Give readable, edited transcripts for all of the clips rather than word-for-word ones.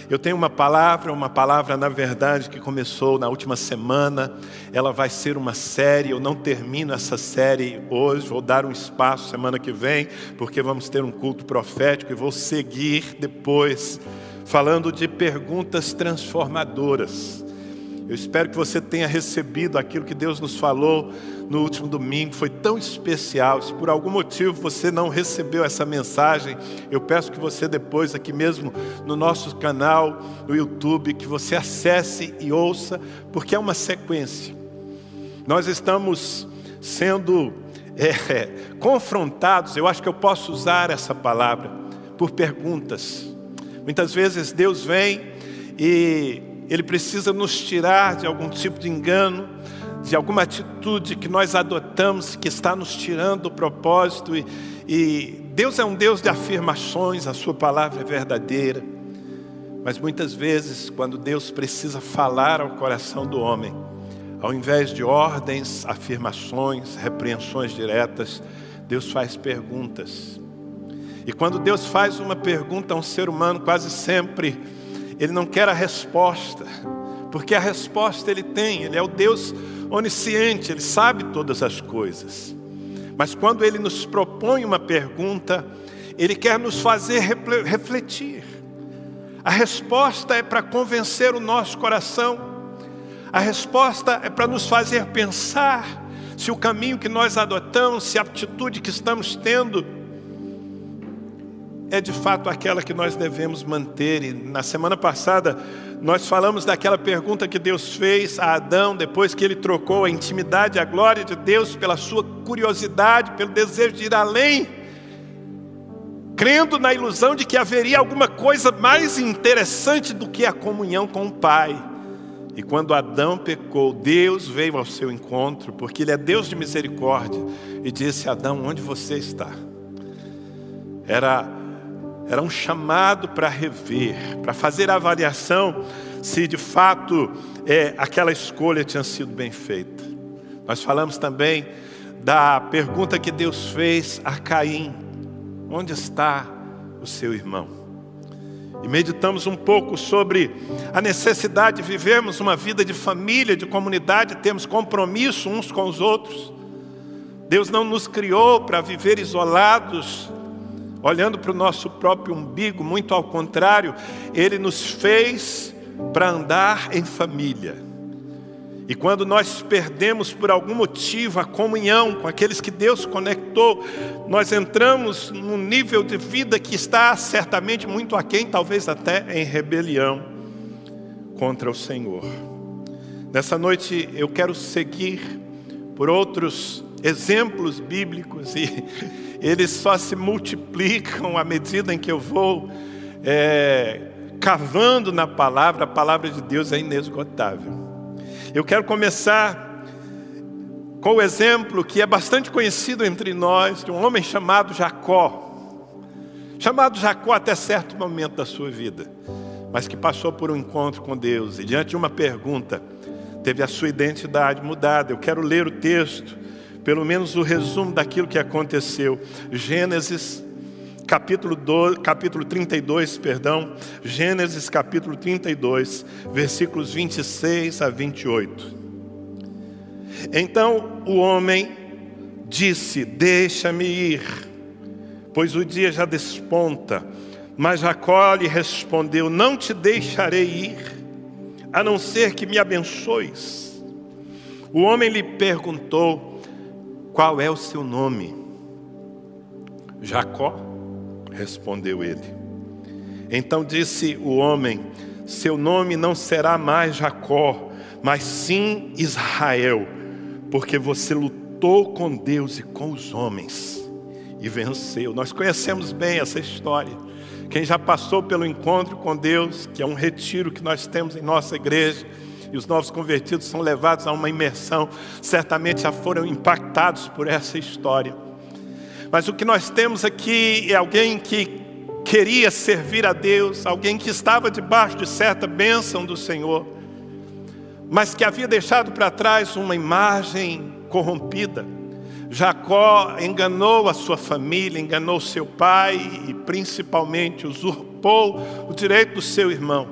eu tenho uma palavra na verdade que começou na última semana. Ela vai ser uma série, eu não termino essa série hoje, vou dar um espaço semana que vem, porque vamos ter um culto profético e vou seguir depois falando de perguntas transformadoras. Eu espero que você tenha recebido aquilo que Deus nos falou no último domingo. Foi tão especial. Se por algum motivo você não recebeu essa mensagem, eu peço que você depois, aqui mesmo no nosso canal, no YouTube, que você acesse e ouça, porque é uma sequência. Nós estamos sendo confrontados, eu acho que eu posso usar essa palavra, por perguntas. Muitas vezes Deus vem e Ele precisa nos tirar de algum tipo de engano, de alguma atitude que nós adotamos, que está nos tirando do propósito. E Deus é um Deus de afirmações, a sua palavra é verdadeira. Mas muitas vezes, quando Deus precisa falar ao coração do homem, ao invés de ordens, afirmações, repreensões diretas, Deus faz perguntas. E quando Deus faz uma pergunta a um ser humano, quase sempre Ele não quer a resposta, porque a resposta Ele tem. Ele é o Deus onisciente, Ele sabe todas as coisas. Mas quando Ele nos propõe uma pergunta, Ele quer nos fazer refletir. A resposta é para convencer o nosso coração. A resposta é para nos fazer pensar se o caminho que nós adotamos, se a atitude que estamos tendo é de fato aquela que nós devemos manter. E na semana passada nós falamos daquela pergunta que Deus fez a Adão, depois que ele trocou a intimidade e a glória de Deus pela sua curiosidade, pelo desejo de ir além, crendo na ilusão de que haveria alguma coisa mais interessante do que a comunhão com o Pai. E quando Adão pecou, Deus veio ao seu encontro, porque Ele é Deus de misericórdia, e disse: Adão, onde você está? Era um chamado para rever, para fazer a avaliação se de fato aquela escolha tinha sido bem feita. Nós falamos também da pergunta que Deus fez a Caim: onde está o seu irmão? E meditamos um pouco sobre a necessidade de vivermos uma vida de família, de comunidade, termos compromisso uns com os outros. Deus não nos criou para viver isolados, olhando para o nosso próprio umbigo, muito ao contrário, Ele nos fez para andar em família. E quando nós perdemos por algum motivo a comunhão com aqueles que Deus conectou, nós entramos num nível de vida que está certamente muito aquém, talvez até em rebelião contra o Senhor. Nessa noite eu quero seguir por outros exemplos bíblicos, e eles só se multiplicam à medida em que eu vou cavando na palavra. A palavra de Deus é inesgotável. Eu quero começar com o exemplo que é bastante conhecido entre nós, de um homem chamado Jacó. Chamado Jacó até certo momento da sua vida, mas que passou por um encontro com Deus, e diante de uma pergunta, teve a sua identidade mudada. Eu quero ler o texto, pelo menos o resumo daquilo que aconteceu. Gênesis capítulo 32, Gênesis capítulo 32, versículos 26 a 28. Então o homem disse: deixa-me ir, pois o dia já desponta. Mas Jacó lhe respondeu: não te deixarei ir, a não ser que me abençoes. O homem lhe perguntou: qual é o seu nome? Jacó, respondeu ele. Então disse o homem: seu nome não será mais Jacó, mas sim Israel, porque você lutou com Deus e com os homens e venceu. Nós conhecemos bem essa história. Quem já passou pelo encontro com Deus, que é um retiro que nós temos em nossa igreja, e os novos convertidos são levados a uma imersão, certamente já foram impactados por essa história. Mas o que nós temos aqui é alguém que queria servir a Deus, alguém que estava debaixo de certa bênção do Senhor, mas que havia deixado para trás uma imagem corrompida. Jacó enganou a sua família, enganou seu pai e principalmente usurpou o direito do seu irmão.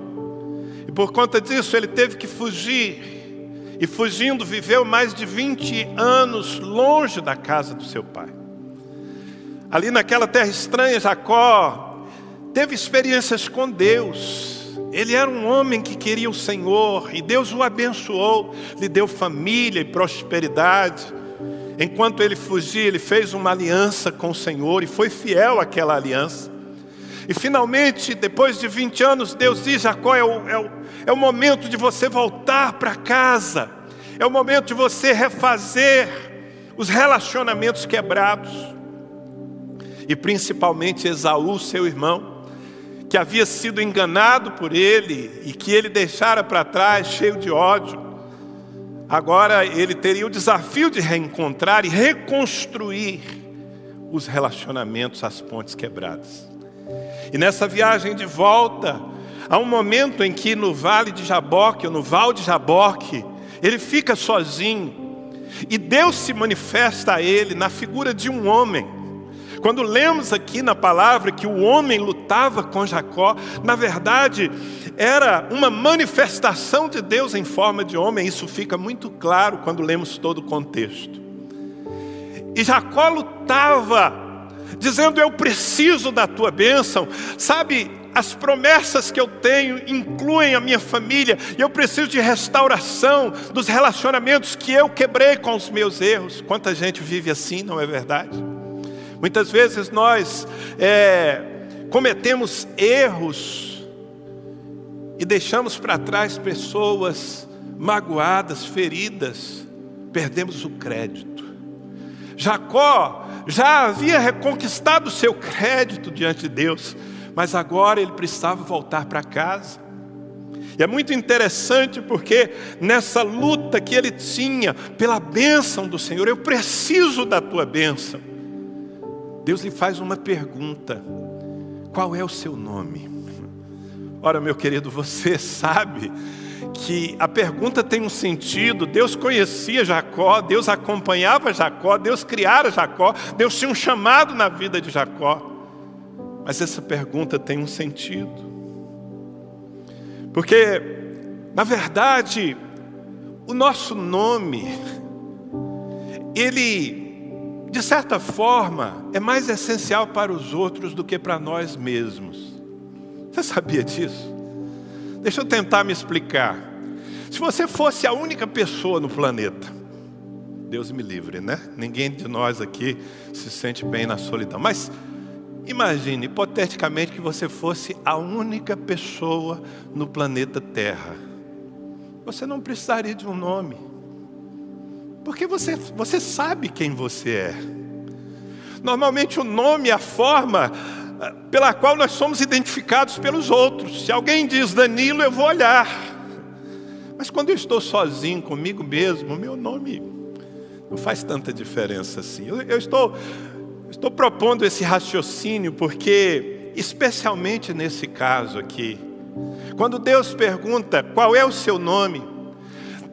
E por conta disso ele teve que fugir. E fugindo viveu mais de 20 anos longe da casa do seu pai. Ali naquela terra estranha, Jacó teve experiências com Deus. Ele era um homem que queria o Senhor e Deus o abençoou, lhe deu família e prosperidade. Enquanto ele fugia, ele fez uma aliança com o Senhor e foi fiel àquela aliança. E finalmente, depois de 20 anos, Deus diz: Jacó, é o momento de você voltar para casa. É o momento de você refazer os relacionamentos quebrados. E principalmente Esaú, seu irmão, que havia sido enganado por ele e que ele deixara para trás cheio de ódio. Agora ele teria o desafio de reencontrar e reconstruir os relacionamentos, as pontes quebradas. E nessa viagem de volta, há um momento em que no vale de Jaboque, ou no val de Jaboque, ele fica sozinho. E Deus se manifesta a ele na figura de um homem. Quando lemos aqui na palavra que o homem lutava com Jacó, na verdade era uma manifestação de Deus em forma de homem. Isso fica muito claro quando lemos todo o contexto. E Jacó lutava, dizendo: eu preciso da tua bênção. Sabe, as promessas que eu tenho incluem a minha família. E eu preciso de restauração dos relacionamentos que eu quebrei com os meus erros. Quanta gente vive assim, não é verdade? Muitas vezes nós cometemos erros e deixamos para trás pessoas magoadas, feridas, perdemos o crédito. Jacó já havia reconquistado o seu crédito diante de Deus, mas agora ele precisava voltar para casa. E é muito interessante porque nessa luta que ele tinha pela bênção do Senhor, eu preciso da tua bênção, Deus lhe faz uma pergunta: qual é o seu nome? Ora, meu querido, você sabe que a pergunta tem um sentido. Deus conhecia Jacó, Deus acompanhava Jacó, Deus criara Jacó, Deus tinha um chamado na vida de Jacó. Mas essa pergunta tem um sentido. Porque, na verdade, o nosso nome, ele, de certa forma, é mais essencial para os outros do que para nós mesmos. Você sabia disso? Deixa eu tentar me explicar. Se você fosse a única pessoa no planeta, Deus me livre, né? Ninguém de nós aqui se sente bem na solidão. Mas imagine, hipoteticamente, que você fosse a única pessoa no planeta Terra. Você não precisaria de um nome. Porque você sabe quem você é. Normalmente o nome é a forma pela qual nós somos identificados pelos outros. Se alguém diz Danilo, eu vou olhar. Mas quando eu estou sozinho comigo mesmo, meu nome não faz tanta diferença assim. Eu estou propondo esse raciocínio porque, especialmente nesse caso aqui, quando Deus pergunta qual é o seu nome,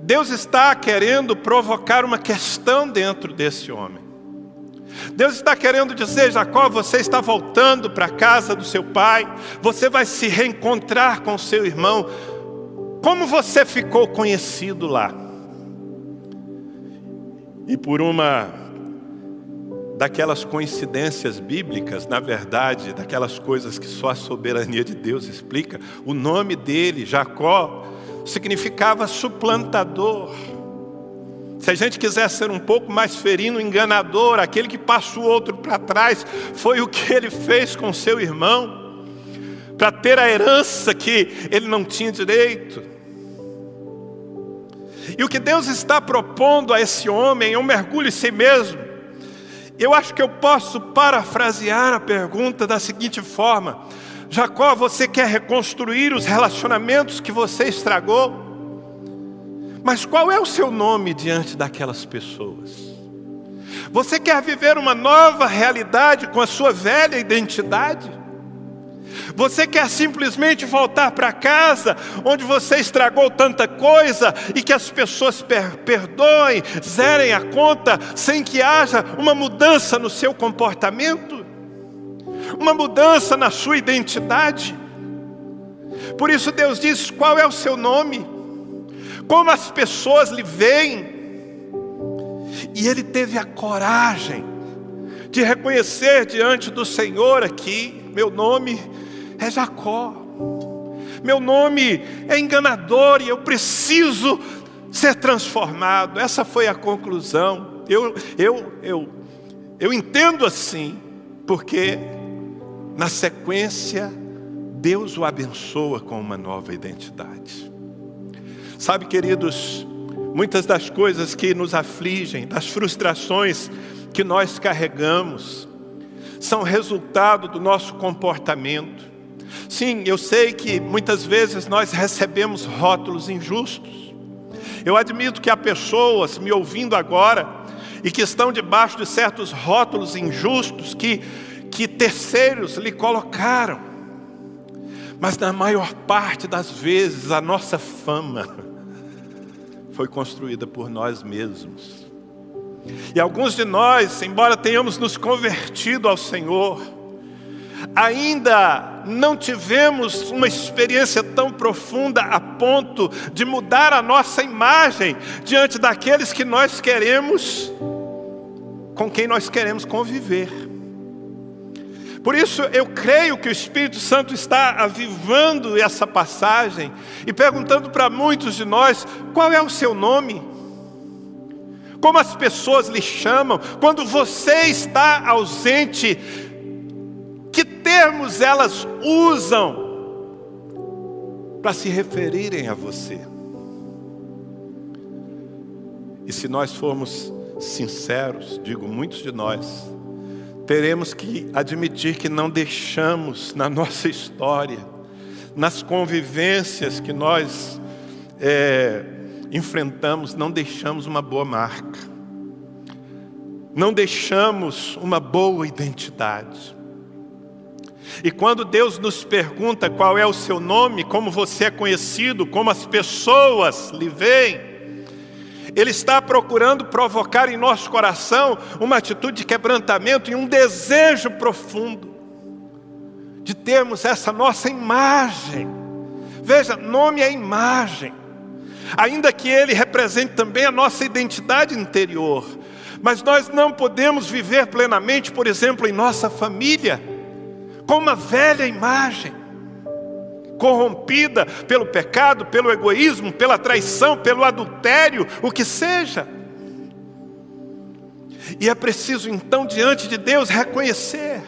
Deus está querendo provocar uma questão dentro desse homem. Deus está querendo dizer: Jacó, você está voltando para a casa do seu pai, você vai se reencontrar com seu irmão. Como você ficou conhecido lá? E por uma daquelas coincidências bíblicas, na verdade, daquelas coisas que só a soberania de Deus explica, o nome dele, Jacó, significava suplantador. Se a gente quiser ser um pouco mais ferino, enganador, aquele que passa o outro para trás, foi o que ele fez com seu irmão, para ter a herança que ele não tinha direito. E o que Deus está propondo a esse homem é um mergulho em si mesmo. Eu acho que eu posso parafrasear a pergunta da seguinte forma: Jacó, você quer reconstruir os relacionamentos que você estragou? Mas qual é o seu nome diante daquelas pessoas? Você quer viver uma nova realidade com a sua velha identidade? Você quer simplesmente voltar para casa onde você estragou tanta coisa e que as pessoas perdoem, zerem a conta sem que haja uma mudança no seu comportamento? Uma mudança na sua identidade? Por isso Deus diz: qual é o seu nome? Como as pessoas lhe veem? E ele teve a coragem de reconhecer diante do Senhor aqui: meu nome é Jacó, meu nome é enganador e eu preciso ser transformado. Essa foi a conclusão. Eu entendo assim, porque na sequência Deus o abençoa com uma nova identidade. Sabe, queridos, muitas das coisas que nos afligem, das frustrações que nós carregamos, são resultado do nosso comportamento. Sim, eu sei que muitas vezes nós recebemos rótulos injustos. Eu admito que há pessoas me ouvindo agora e que estão debaixo de certos rótulos injustos que terceiros lhe colocaram. Mas na maior parte das vezes a nossa fama foi construída por nós mesmos. E alguns de nós, embora tenhamos nos convertido ao Senhor, ainda não tivemos uma experiência tão profunda a ponto de mudar a nossa imagem diante daqueles que nós queremos, com quem nós queremos conviver. Por isso eu creio que o Espírito Santo está avivando essa passagem e perguntando para muitos de nós: qual é o seu nome? Como as pessoas lhe chamam? Quando você está ausente, que termos elas usam para se referirem a você? E se nós formos sinceros, digo, muitos de nós, teremos que admitir que não deixamos na nossa história, nas convivências que nós enfrentamos, não deixamos uma boa marca, não deixamos uma boa identidade. E quando Deus nos pergunta qual é o seu nome, como você é conhecido, como as pessoas lhe veem, Ele está procurando provocar em nosso coração uma atitude de quebrantamento e um desejo profundo de termos essa nossa imagem. Veja, nome é imagem, ainda que ele represente também a nossa identidade interior. Mas nós não podemos viver plenamente, por exemplo, em nossa família, com uma velha imagem, corrompida pelo pecado, pelo egoísmo, pela traição, pelo adultério, o que seja. E é preciso então diante de Deus reconhecer.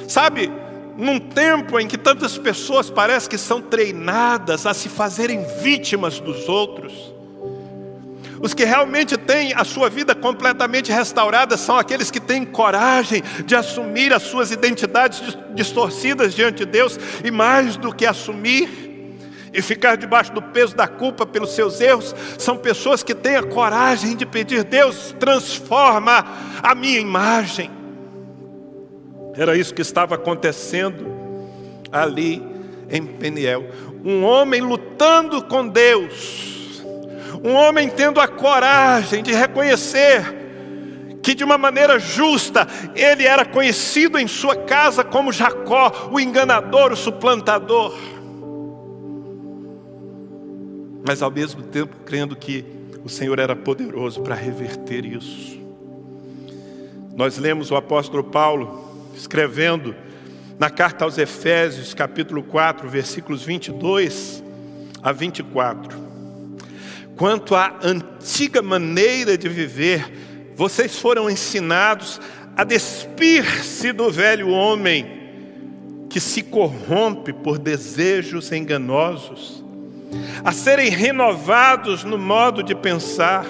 Sabe, num tempo em que tantas pessoas parecem que são treinadas a se fazerem vítimas dos outros, os que realmente têm a sua vida completamente restaurada são aqueles que têm coragem de assumir as suas identidades distorcidas diante de Deus, e mais do que assumir e ficar debaixo do peso da culpa pelos seus erros, são pessoas que têm a coragem de pedir: Deus, transforma a minha imagem. Era isso que estava acontecendo ali em Peniel. Um homem lutando com Deus, um homem tendo a coragem de reconhecer que de uma maneira justa ele era conhecido em sua casa como Jacó, o enganador, o suplantador, mas ao mesmo tempo crendo que o Senhor era poderoso para reverter isso. Nós lemos o apóstolo Paulo escrevendo na carta aos Efésios, capítulo 4, versículos 22 a 24. Quanto à antiga maneira de viver, vocês foram ensinados a despir-se do velho homem que se corrompe por desejos enganosos, a serem renovados no modo de pensar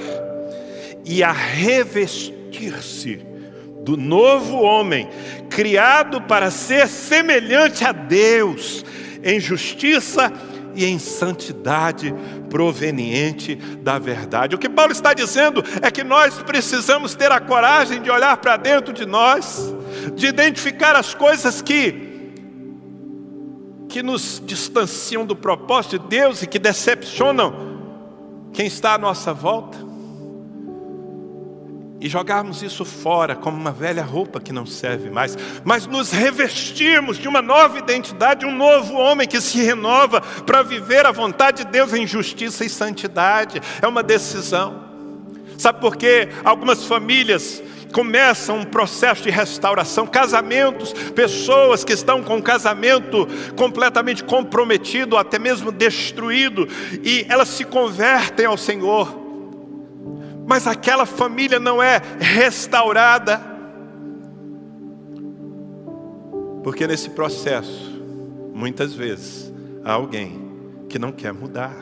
e a revestir-se do novo homem, criado para ser semelhante a Deus, em justiça e em santidade proveniente da verdade. O que Paulo está dizendo é que nós precisamos ter a coragem de olhar para dentro de nós, de identificar as coisas que nos distanciam do propósito de Deus e que decepcionam quem está à nossa volta. e jogarmos isso fora como uma velha roupa que não serve mais, mas nos revestirmos de uma nova identidade, um novo homem que se renova para viver a vontade de Deus em justiça e santidade. É uma decisão. Sabe por quê? Algumas famílias começam um processo de restauração, casamentos, pessoas que estão com o casamento completamente comprometido, até mesmo destruído, e elas se convertem ao Senhor, mas aquela família não é restaurada, porque nesse processo, muitas vezes, há alguém que não quer mudar,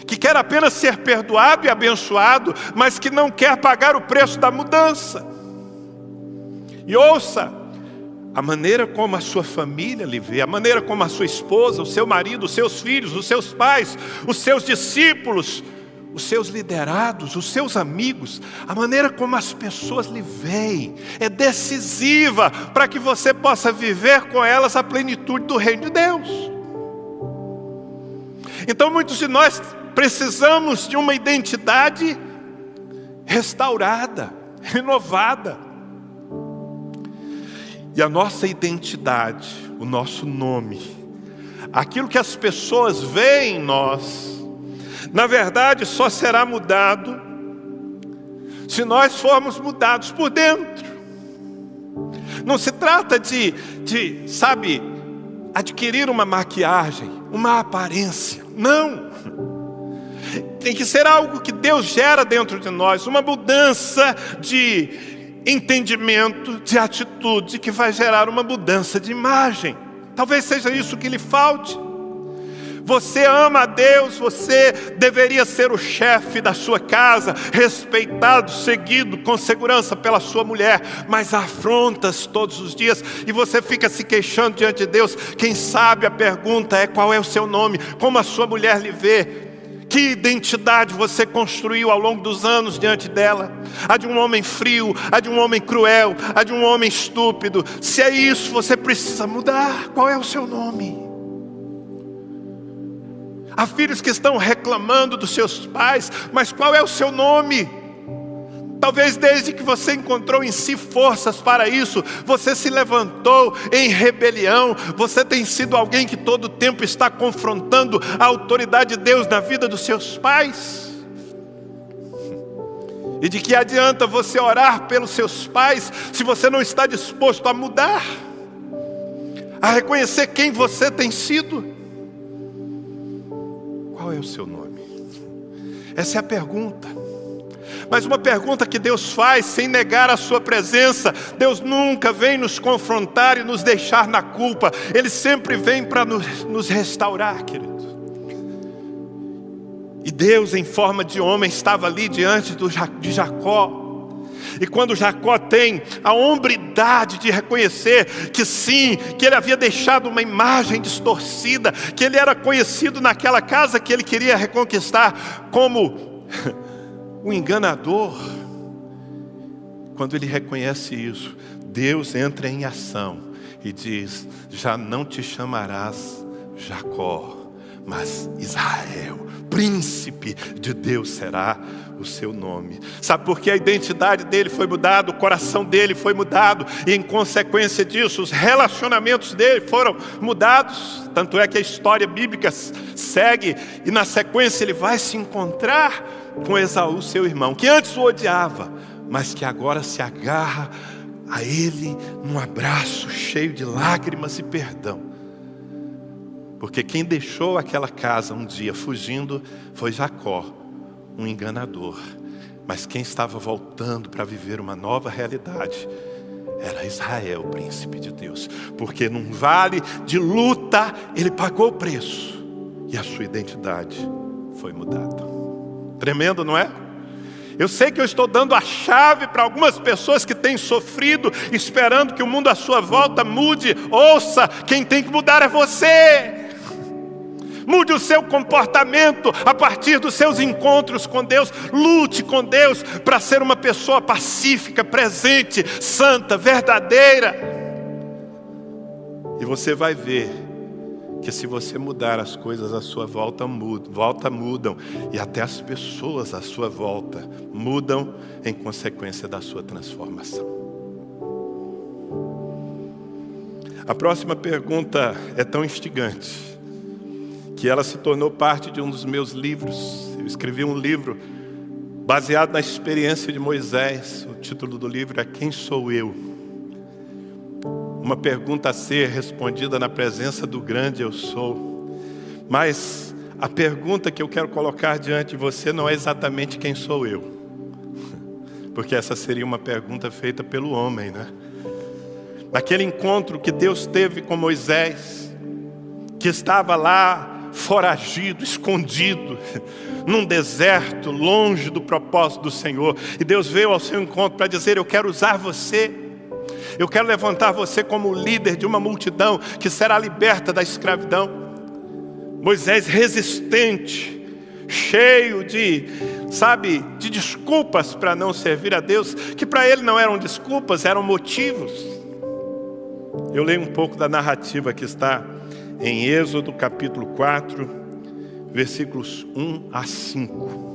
que quer apenas ser perdoado e abençoado, mas que não quer pagar o preço da mudança. E ouça, a maneira como a sua família lhe vê, a maneira como a sua esposa, o seu marido, os seus filhos, os seus pais, os seus discípulos, os seus liderados, os seus amigos, a maneira como as pessoas lhe veem é decisiva para que você possa viver com elas a plenitude do reino de Deus. Então muitos de nós precisamos de uma identidade restaurada, renovada. E a nossa identidade, o nosso nome, aquilo que as pessoas veem em nós, na verdade só será mudado se nós formos mudados por dentro. Não se trata de adquirir uma maquiagem, uma aparência. Não. Tem que ser algo que Deus gera dentro de nós, uma mudança de entendimento, de atitude, que vai gerar uma mudança de imagem. Talvez seja isso que lhe falte. Você ama a Deus, você deveria ser o chefe da sua casa, respeitado, seguido, com segurança pela sua mulher, mas há afrontas todos os dias, e você fica se queixando diante de Deus. Quem sabe a pergunta é: qual é o seu nome? Como a sua mulher lhe vê? Que identidade você construiu ao longo dos anos diante dela? A de um homem frio, a de um homem cruel, a de um homem estúpido? Se é isso, você precisa mudar. Qual é o seu nome? Há filhos que estão reclamando dos seus pais, mas qual é o seu nome? Talvez desde que você encontrou em si forças para isso, você se levantou em rebelião. Você tem sido alguém que todo tempo está confrontando a autoridade de Deus na vida dos seus pais. E de que adianta você orar pelos seus pais se você não está disposto a mudar, a reconhecer quem você tem sido? Qual é o seu nome? Essa é a pergunta. Mas uma pergunta que Deus faz sem negar a sua presença. Deus nunca vem nos confrontar e nos deixar na culpa. Ele sempre vem para nos restaurar, querido. E Deus, em forma de homem, estava ali diante de Jacó. E quando Jacó tem a hombridade de reconhecer que sim, que ele havia deixado uma imagem distorcida, que ele era conhecido naquela casa que ele queria reconquistar como um enganador. Quando ele reconhece isso, Deus entra em ação e diz: já não te chamarás Jacó, mas Israel, príncipe de Deus será o seu nome. Sabe por que a identidade dele foi mudada, o coração dele foi mudado, e em consequência disso, os relacionamentos dele foram mudados. Tanto é que a história bíblica segue, e na sequência ele vai se encontrar com Esaú, seu irmão, que antes o odiava, mas que agora se agarra a ele num abraço cheio de lágrimas e perdão. Porque quem deixou aquela casa um dia fugindo foi Jacó, um enganador. Mas quem estava voltando para viver uma nova realidade era Israel, príncipe de Deus. Porque num vale de luta ele pagou o preço e a sua identidade foi mudada. Tremendo, não é? Eu sei que eu estou dando a chave para algumas pessoas que têm sofrido, esperando que o mundo à sua volta mude. Ouça, quem tem que mudar é você. Mude o seu comportamento a partir dos seus encontros com Deus. Lute com Deus para ser uma pessoa pacífica, presente, santa, verdadeira. E você vai ver que se você mudar, as coisas à sua volta mudam, e até as pessoas à sua volta mudam em consequência da sua transformação. A próxima pergunta é tão instigante que ela se tornou parte de um dos meus livros. Eu escrevi um livro baseado na experiência de Moisés. O título do livro é Quem Sou Eu? Uma pergunta a ser respondida na presença do grande eu sou. Mas a pergunta que eu quero colocar diante de você não é exatamente quem sou eu, porque essa seria uma pergunta feita pelo homem, né? Naquele encontro que Deus teve com Moisés, que estava lá foragido, escondido, num deserto, longe do propósito do Senhor. E Deus veio ao seu encontro para dizer: eu quero usar você. Eu quero levantar você como líder de uma multidão que será liberta da escravidão. Moisés resistente, cheio de desculpas para não servir a Deus, que para ele não eram desculpas, eram motivos. Eu leio um pouco da narrativa que está em Êxodo capítulo 4, versículos 1 a 5.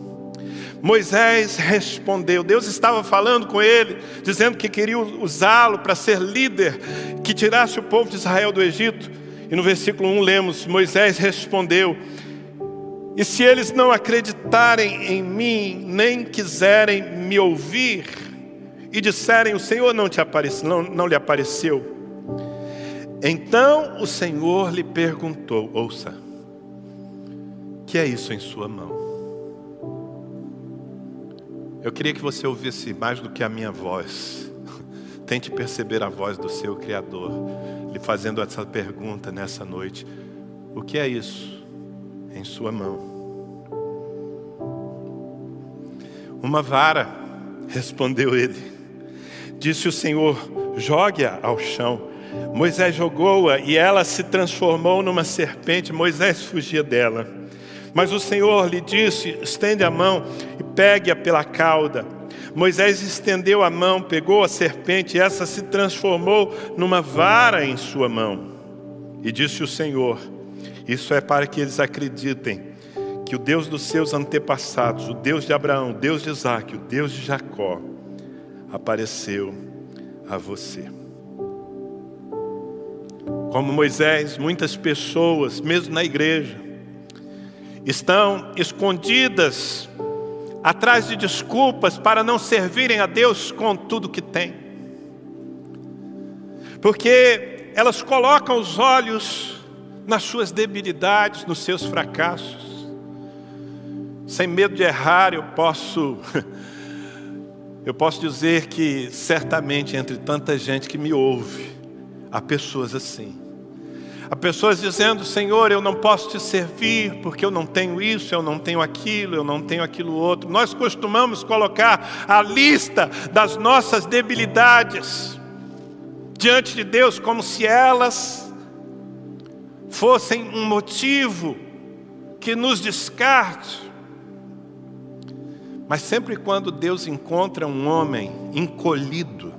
Moisés respondeu. Deus estava falando com ele, dizendo que queria usá-lo para ser líder, que tirasse o povo de Israel do Egito. E no versículo 1 lemos: Moisés respondeu: e se eles não acreditarem em mim, nem quiserem me ouvir, e disserem: o Senhor não lhe apareceu. Então o Senhor lhe perguntou, ouça, que é isso em sua mão? Eu queria que você ouvisse mais do que a minha voz. Tente perceber a voz do seu Criador, lhe fazendo essa pergunta nessa noite. O que é isso em sua mão? Uma vara, respondeu ele. Disse o Senhor: jogue-a ao chão. Moisés jogou-a e ela se transformou numa serpente. Moisés fugia dela. Mas o Senhor lhe disse: estende a mão e pegue-a pela cauda. Moisés estendeu a mão, pegou a serpente, e essa se transformou numa vara em sua mão. E disse o Senhor: isso é para que eles acreditem que o Deus dos seus antepassados, o Deus de Abraão, o Deus de Isaque, o Deus de Jacó, apareceu a você. Como Moisés, muitas pessoas, mesmo na igreja, estão escondidas atrás de desculpas para não servirem a Deus com tudo que têm. Porque elas colocam os olhos nas suas debilidades, nos seus fracassos. Sem medo de errar, eu posso dizer que certamente entre tanta gente que me ouve, há pessoas assim. Há pessoas dizendo: Senhor, eu não posso te servir porque eu não tenho isso, eu não tenho aquilo, eu não tenho aquilo outro. Nós costumamos colocar a lista das nossas debilidades diante de Deus como se elas fossem um motivo que nos descarte. Mas sempre quando Deus encontra um homem encolhido,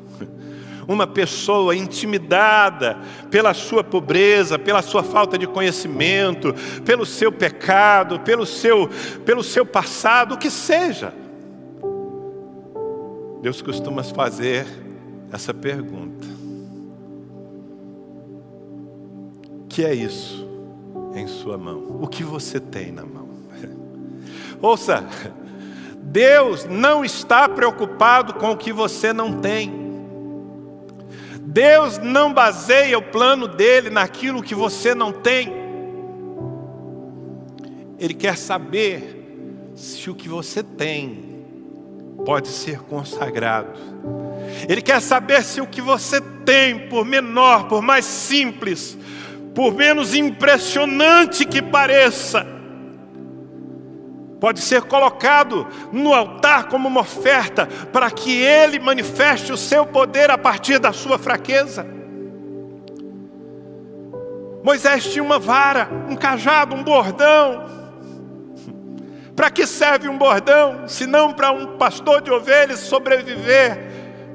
uma pessoa intimidada pela sua pobreza, pela sua falta de conhecimento, pelo seu pecado, pelo seu passado, o que seja, Deus costuma fazer essa pergunta: o que é isso em sua mão? O que você tem na mão? Ouça, Deus não está preocupado com o que você não tem. Deus não baseia o plano dele naquilo que você não tem. Ele quer saber se o que você tem pode ser consagrado. Ele quer saber se o que você tem, por menor, por mais simples, por menos impressionante que pareça, pode ser colocado no altar como uma oferta para que Ele manifeste o seu poder a partir da sua fraqueza. Moisés tinha uma vara, um cajado, um bordão. Para que serve um bordão, se não para um pastor de ovelhas sobreviver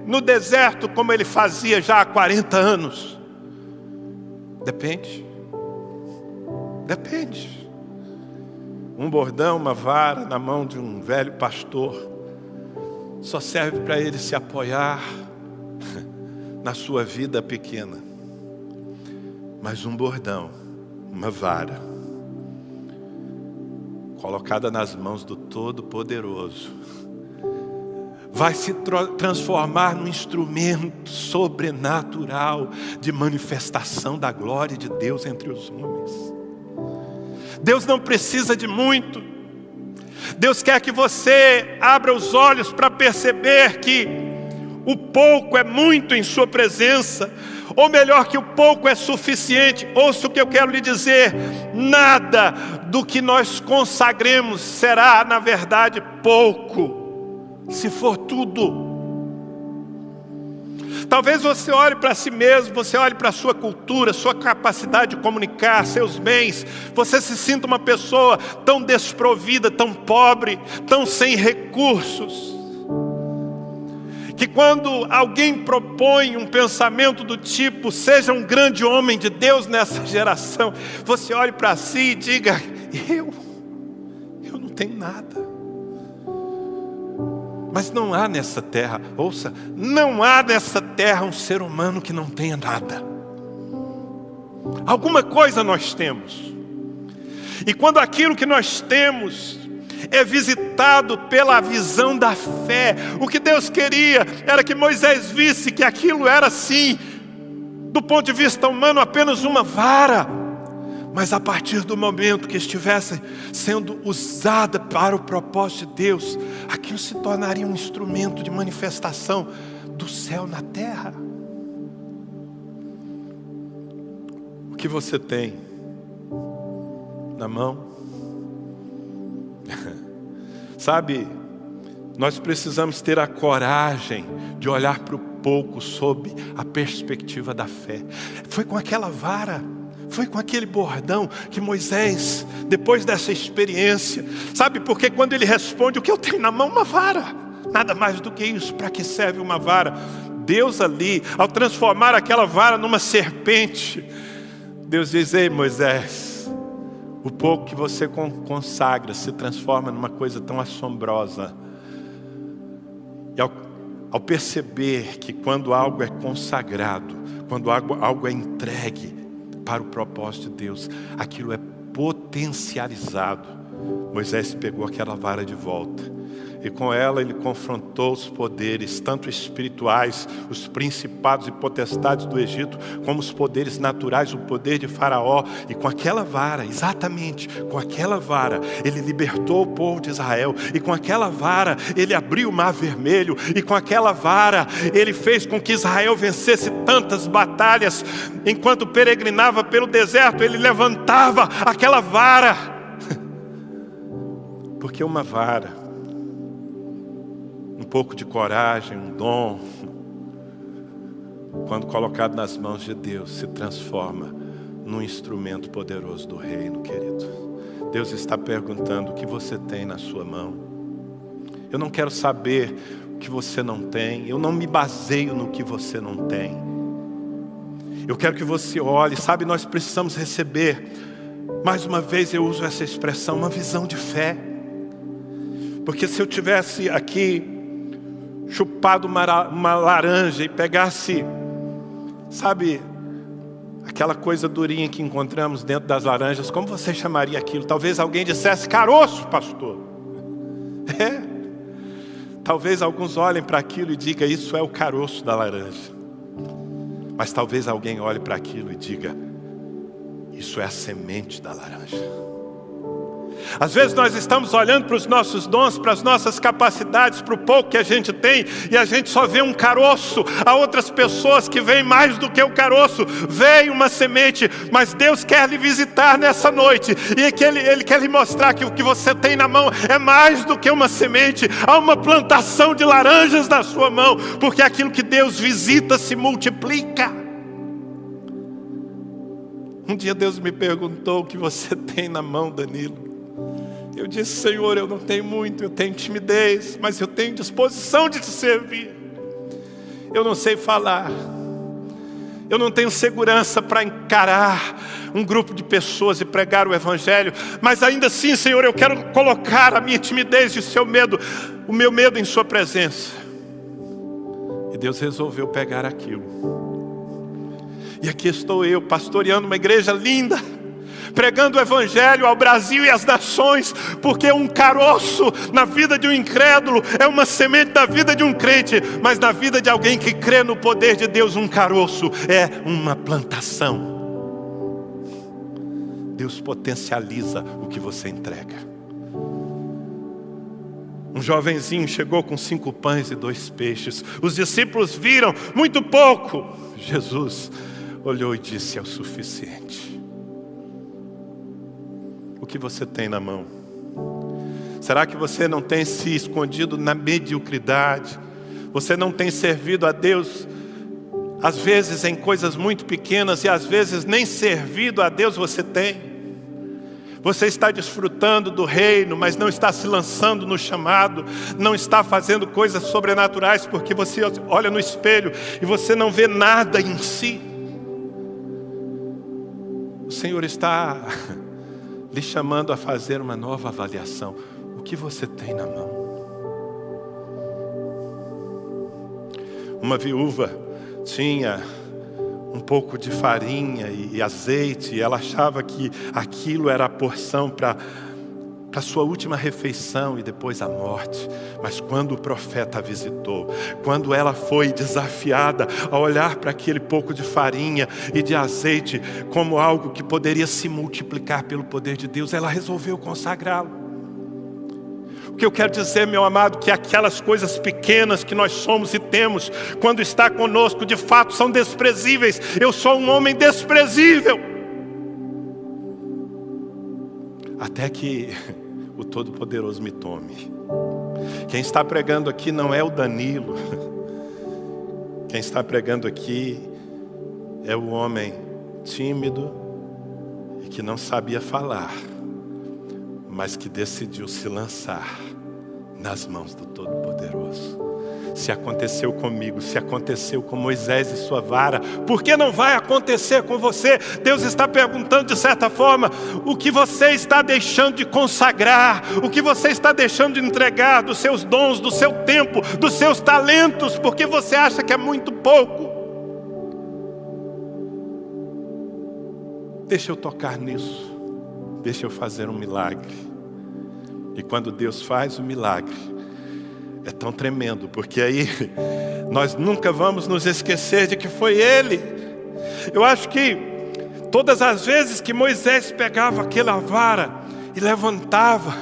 no deserto como ele fazia já há 40 anos? Depende. Depende. Um bordão, uma vara na mão de um velho pastor só serve para ele se apoiar na sua vida pequena. Mas um bordão, uma vara, colocada nas mãos do Todo-Poderoso, vai se transformar num instrumento sobrenatural de manifestação da glória de Deus entre os homens. Deus não precisa de muito. Deus quer que você abra os olhos para perceber que o pouco é muito em sua presença, ou melhor, que o pouco é suficiente. Ouça o que eu quero lhe dizer: nada do que nós consagremos será, na verdade, pouco, se for tudo. Talvez você olhe para si mesmo, você olhe para a sua cultura, sua capacidade de comunicar, seus bens. Você se sinta uma pessoa tão desprovida, tão pobre, tão sem recursos, que quando alguém propõe um pensamento do tipo, seja um grande homem de Deus nessa geração, você olhe para si e diga: eu não tenho nada. Mas não há nessa terra, ouça, não há nessa terra um ser humano que não tenha nada. Alguma coisa nós temos. E quando aquilo que nós temos é visitado pela visão da fé, o que Deus queria era que Moisés visse que aquilo era sim, do ponto de vista humano, apenas uma vara. Mas a partir do momento que estivesse sendo usada para o propósito de Deus, aquilo se tornaria um instrumento de manifestação do céu na terra. O que você tem na mão? Sabe, nós precisamos ter a coragem de olhar para o pouco sob a perspectiva da fé. Foi com aquela vara, foi com aquele bordão que Moisés, depois dessa experiência, sabe, porque quando ele responde: o que eu tenho na mão? Uma vara. Nada mais do que isso. Para que serve uma vara? Deus ali, ao transformar aquela vara numa serpente, Deus diz: ei Moisés, o pouco que você consagra se transforma numa coisa tão assombrosa. E ao perceber que quando algo é consagrado, quando algo é entregue para o propósito de Deus, aquilo é potencializado. Moisés pegou aquela vara de volta e com ela ele confrontou os poderes, tanto espirituais, os principados e potestades do Egito, como os poderes naturais, o poder de Faraó. E com aquela vara, exatamente com aquela vara, ele libertou o povo de Israel. E com aquela vara ele abriu o mar vermelho. E com aquela vara ele fez com que Israel vencesse tantas batalhas. Enquanto peregrinava pelo deserto, ele levantava aquela vara. Porque uma vara, um pouco de coragem, um dom, quando colocado nas mãos de Deus, se transforma num instrumento poderoso do reino, querido. Deus está perguntando: o que você tem na sua mão? Eu não quero saber o que você não tem. Eu não me baseio no que você não tem. Eu quero que você olhe. Sabe, nós precisamos receber, mais uma vez eu uso essa expressão, uma visão de fé. Porque se eu tivesse aqui chupado uma laranja e pegasse, sabe, aquela coisa durinha que encontramos dentro das laranjas, como você chamaria aquilo? Talvez alguém dissesse: caroço, pastor. Talvez alguns olhem para aquilo e digam: isso é o caroço da laranja. Mas talvez alguém olhe para aquilo e diga: isso é a semente da laranja. Às vezes nós estamos olhando para os nossos dons, para as nossas capacidades, para o pouco que a gente tem, e a gente só vê um caroço. Há outras pessoas que veem mais do que o caroço, veem uma semente. Mas Deus quer lhe visitar nessa noite, e é que Ele quer lhe mostrar que o que você tem na mão é mais do que uma semente. Há uma plantação de laranjas na sua mão, porque aquilo que Deus visita se multiplica. Um dia Deus me perguntou: o que você tem na mão, Danilo? Eu disse: Senhor, eu não tenho muito, eu tenho timidez, mas eu tenho disposição de te servir. Eu não sei falar, Eu não tenho segurança para encarar um grupo de pessoas e pregar o Evangelho. Mas ainda assim, Senhor, eu quero colocar a minha timidez e o meu medo em sua presença. E Deus resolveu pegar aquilo. E aqui estou eu, pastoreando uma igreja linda, pregando o Evangelho ao Brasil e às nações, porque um caroço na vida de um incrédulo é uma semente na vida de um crente, mas na vida de alguém que crê no poder de Deus, um caroço é uma plantação. Deus potencializa o que você entrega. Um jovenzinho chegou com 5 pães e 2 peixes. Os discípulos viram muito pouco. Jesus olhou e disse: é o suficiente. O que você tem na mão? Será que você não tem se escondido na mediocridade? Você não tem servido a Deus, às vezes em coisas muito pequenas, e às vezes nem servido a Deus você tem? Você está desfrutando do reino, mas não está se lançando no chamado, não está fazendo coisas sobrenaturais, porque você olha no espelho e você não vê nada em si. O Senhor está lhe chamando a fazer uma nova avaliação. O que você tem na mão? Uma viúva tinha um pouco de farinha e azeite, e ela achava que aquilo era a porção para a sua última refeição e depois a morte. Mas quando o profeta a visitou, quando ela foi desafiada a olhar para aquele pouco de farinha e de azeite como algo que poderia se multiplicar pelo poder de Deus, ela resolveu consagrá-lo. O que eu quero dizer, meu amado, que aquelas coisas pequenas que nós somos e temos, quando está conosco, de fato são desprezíveis. Eu sou um homem desprezível, até que o Todo-Poderoso me tome. Quem está pregando aqui não é o Danilo. Quem está pregando aqui é o homem tímido e que não sabia falar, mas que decidiu se lançar nas mãos do Todo-Poderoso. Se aconteceu comigo, se aconteceu com Moisés e sua vara, por que não vai acontecer com você? Deus está perguntando de certa forma, o que você está deixando de consagrar, o que você está deixando de entregar dos seus dons, do seu tempo, dos seus talentos, porque você acha que é muito pouco. Deixa eu tocar nisso. Deixa eu fazer um milagre. E quando Deus faz o milagre, é tão tremendo, porque aí nós nunca vamos nos esquecer de que foi Ele. Eu acho que todas as vezes que Moisés pegava aquela vara e levantava,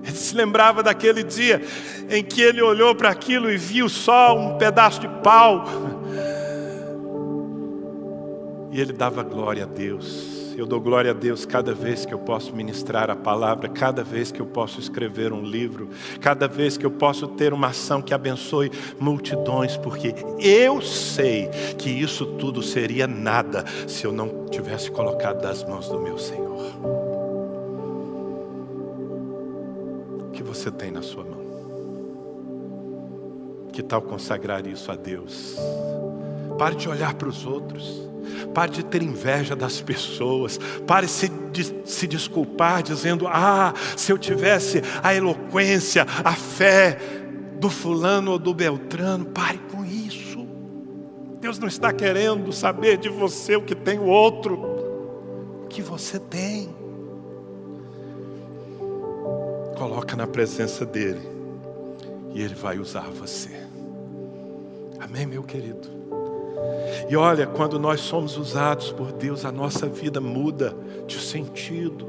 ele se lembrava daquele dia em que ele olhou para aquilo e viu só um pedaço de pau. E ele dava glória a Deus. Eu dou glória a Deus cada vez que eu posso ministrar a palavra, cada vez que eu posso escrever um livro, cada vez que eu posso ter uma ação que abençoe multidões, porque eu sei que isso tudo seria nada se eu não tivesse colocado nas mãos do meu Senhor. O que você tem na sua mão? Que tal consagrar isso a Deus? Pare de olhar para os outros. Pare de ter inveja das pessoas. Pare de se desculpar dizendo: se eu tivesse a eloquência, a fé do fulano ou do beltrano. Pare com isso. Deus não está querendo saber de você o que tem o outro, o que você tem. Coloca na presença dEle e Ele vai usar você. Amém, meu querido? E olha, quando nós somos usados por Deus, a nossa vida muda de sentido.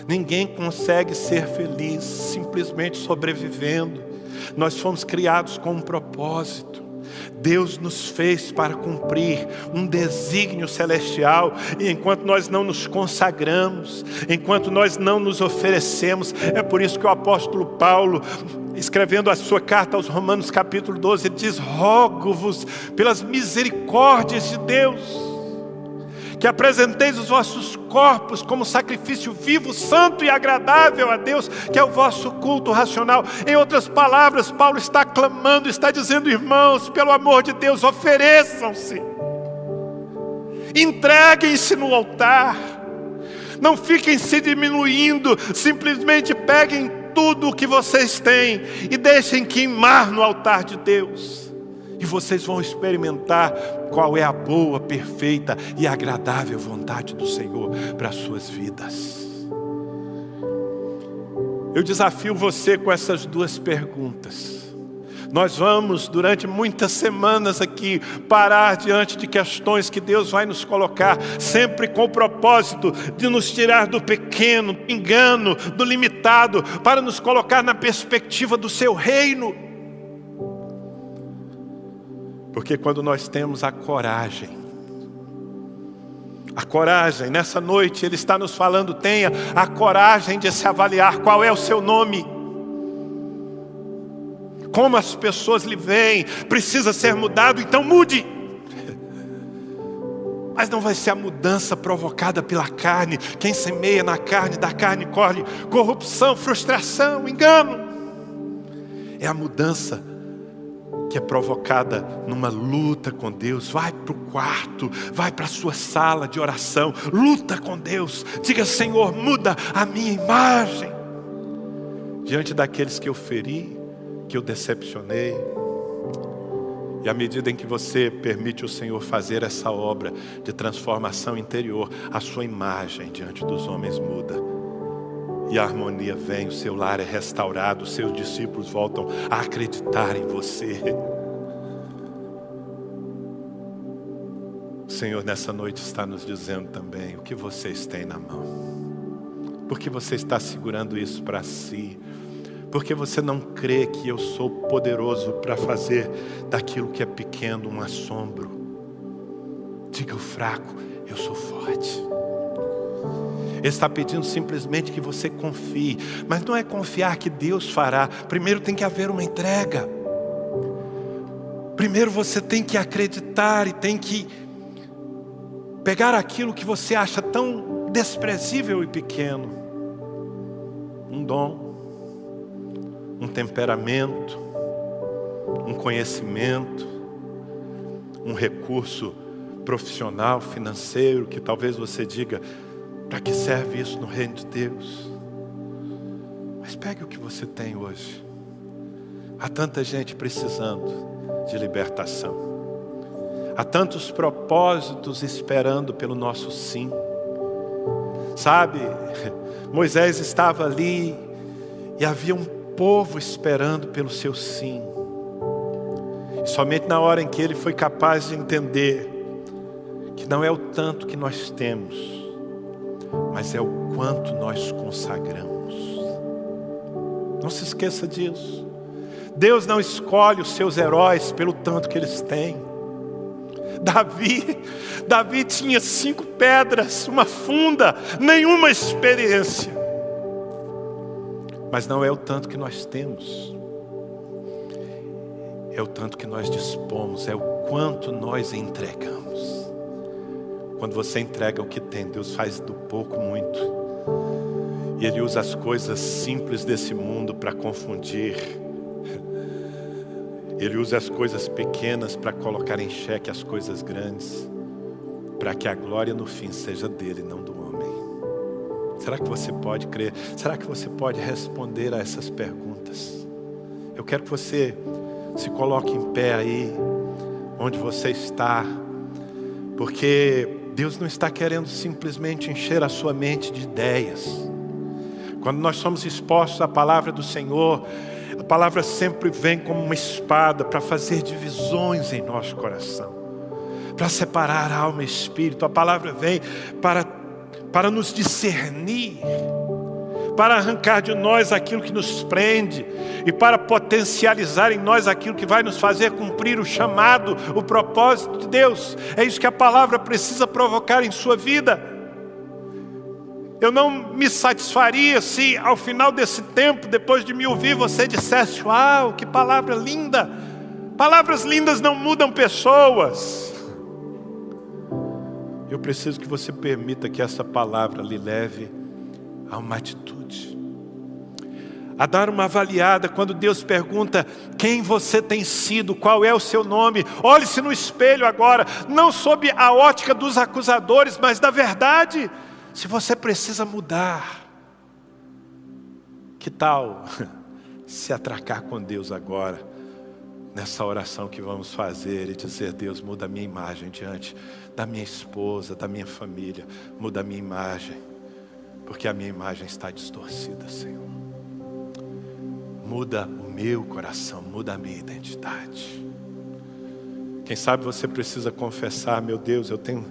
Ninguém consegue ser feliz simplesmente sobrevivendo. Nós fomos criados com um propósito. Deus nos fez para cumprir um desígnio celestial. E enquanto nós não nos consagramos, enquanto nós não nos oferecemos, é por isso que o apóstolo Paulo, escrevendo a sua carta aos Romanos capítulo 12, ele diz: rogo-vos pelas misericórdias de Deus, que apresenteis os vossos corpos como sacrifício vivo, santo e agradável a Deus, que é o vosso culto racional. Em outras palavras, Paulo está clamando, está dizendo: irmãos, pelo amor de Deus, ofereçam-se. Entreguem-se no altar. Não fiquem se diminuindo. Simplesmente peguem tudo o que vocês têm e deixem queimar no altar de Deus. E vocês vão experimentar qual é a boa, perfeita e agradável vontade do Senhor para as suas vidas. Eu desafio você com essas duas perguntas. Nós vamos, durante muitas semanas aqui, parar diante de questões que Deus vai nos colocar, sempre com o propósito de nos tirar do pequeno, do engano, do limitado, para nos colocar na perspectiva do seu reino. Porque quando nós temos a coragem, nessa noite Ele está nos falando, tenha a coragem de se avaliar qual é o seu nome. Como as pessoas lhe veem, precisa ser mudado, então mude. Mas não vai ser a mudança provocada pela carne. Quem semeia na carne, da carne colhe corrupção, frustração, engano. É a mudança que é provocada numa luta com Deus. Vai para o quarto, vai para a sua sala de oração, luta com Deus, diga: Senhor, muda a minha imagem diante daqueles que eu feri, que eu decepcionei. E à medida em que você permite o Senhor fazer essa obra de transformação interior, a sua imagem diante dos homens muda. E a harmonia vem, o seu lar é restaurado, os seus discípulos voltam a acreditar em você. O Senhor nessa noite está nos dizendo também o que vocês têm na mão. Por que você está segurando isso para si? Porque você não crê que eu sou poderoso para fazer daquilo que é pequeno um assombro. Diga ao fraco: eu sou forte. Ele está pedindo simplesmente que você confie. Mas não é confiar que Deus fará. Primeiro tem que haver uma entrega. Primeiro você tem que acreditar e tem que pegar aquilo que você acha tão desprezível e pequeno. Um dom, um temperamento, um conhecimento, um recurso profissional, financeiro, que talvez você diga: para que serve isso no reino de Deus? Mas pegue o que você tem hoje. Há tanta gente precisando de libertação. Há tantos propósitos esperando pelo nosso sim. Sabe, Moisés estava ali e havia um povo esperando pelo seu sim. E somente na hora em que ele foi capaz de entender que não é o tanto que nós temos, mas é o quanto nós consagramos. Não se esqueça disso. Deus não escolhe os seus heróis pelo tanto que eles têm. Davi tinha 5 pedras, uma funda, nenhuma experiência. Mas não é o tanto que nós temos, é o tanto que nós dispomos, é o quanto nós entregamos. Quando você entrega o que tem, Deus faz do pouco muito. E Ele usa as coisas simples desse mundo para confundir. Ele usa as coisas pequenas para colocar em xeque as coisas grandes, para que a glória no fim seja dele, não do homem. Será que você pode crer? Será que você pode responder a essas perguntas? Eu quero que você se coloque em pé aí, onde você está, porque Deus não está querendo simplesmente encher a sua mente de ideias. Quando nós somos expostos à palavra do Senhor, a palavra sempre vem como uma espada para fazer divisões em nosso coração, para separar alma e espírito. A palavra vem para nos discernir, para arrancar de nós aquilo que nos prende e para potencializar em nós aquilo que vai nos fazer cumprir o chamado, o propósito de Deus. É isso que a palavra precisa provocar em sua vida. Eu não me satisfaria se ao final desse tempo, depois de me ouvir, você dissesse: uau, que palavra linda. Palavras lindas não mudam pessoas. Eu preciso que você permita que essa palavra lhe leve a uma atitude. a dar uma avaliada quando Deus pergunta quem você tem sido, qual é o seu nome. Olhe-se no espelho agora, não sob a ótica dos acusadores, mas da verdade. Se você precisa mudar, que tal se atracar com Deus agora, nessa oração que vamos fazer e dizer: Deus, muda a minha imagem diante da minha esposa, da minha família, muda a minha imagem, porque a minha imagem está distorcida, Senhor. Muda o meu coração, muda a minha identidade. Quem sabe você precisa confessar: meu Deus, eu tenho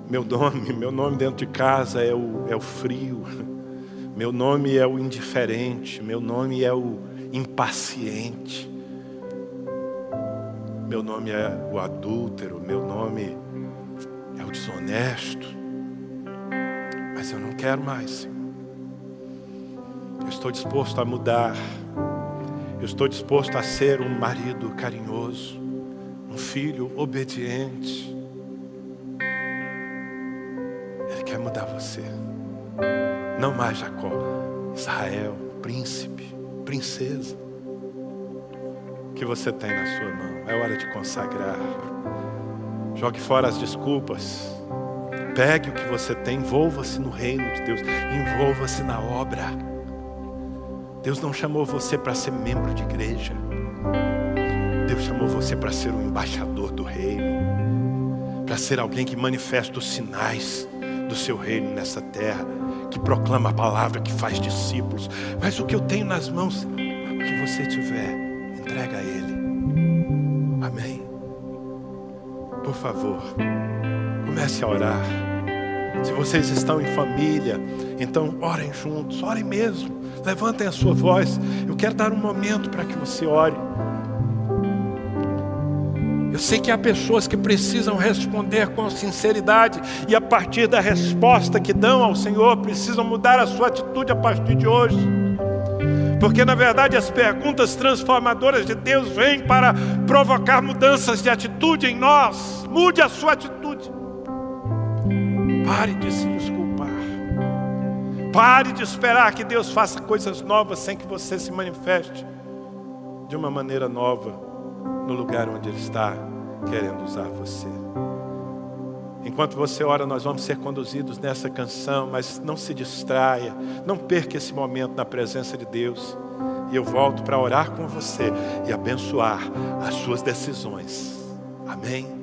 meu nome dentro de casa é o frio, meu nome é o indiferente, meu nome é o impaciente, meu nome é o adúltero, meu nome é o desonesto. Mas eu não quero mais, Senhor. Eu estou disposto a mudar. Eu estou disposto a ser um marido carinhoso, um filho obediente. Ele quer mudar você. Não mais Jacó, Israel, príncipe, princesa. O que você tem na sua mão? É hora de consagrar. Jogue fora as desculpas. Pegue o que você tem, envolva-se no reino de Deus, envolva-se na obra. Deus não chamou você para ser membro de igreja. Deus chamou você para ser um embaixador do reino, para ser alguém que manifesta os sinais do seu reino nessa terra, que proclama a palavra, que faz discípulos. Mas o que eu tenho nas mãos, o que você tiver, entrega a Ele. Amém? Por favor, comece a orar. Se vocês estão em família, então orem juntos, orem mesmo. Levantem a sua voz. Eu quero dar um momento para que você ore. Eu sei que há pessoas que precisam responder com sinceridade, e a partir da resposta que dão ao Senhor, precisam mudar a sua atitude a partir de hoje. Porque na verdade as perguntas transformadoras de Deus vêm para provocar mudanças de atitude em nós. Mude a sua atitude. Pare de se desculpar. Pare de esperar que Deus faça coisas novas sem que você se manifeste de uma maneira nova no lugar onde Ele está querendo usar você. Enquanto você ora, nós vamos ser conduzidos nessa canção, mas não se distraia, não perca esse momento na presença de Deus. E eu volto para orar com você e abençoar as suas decisões. Amém?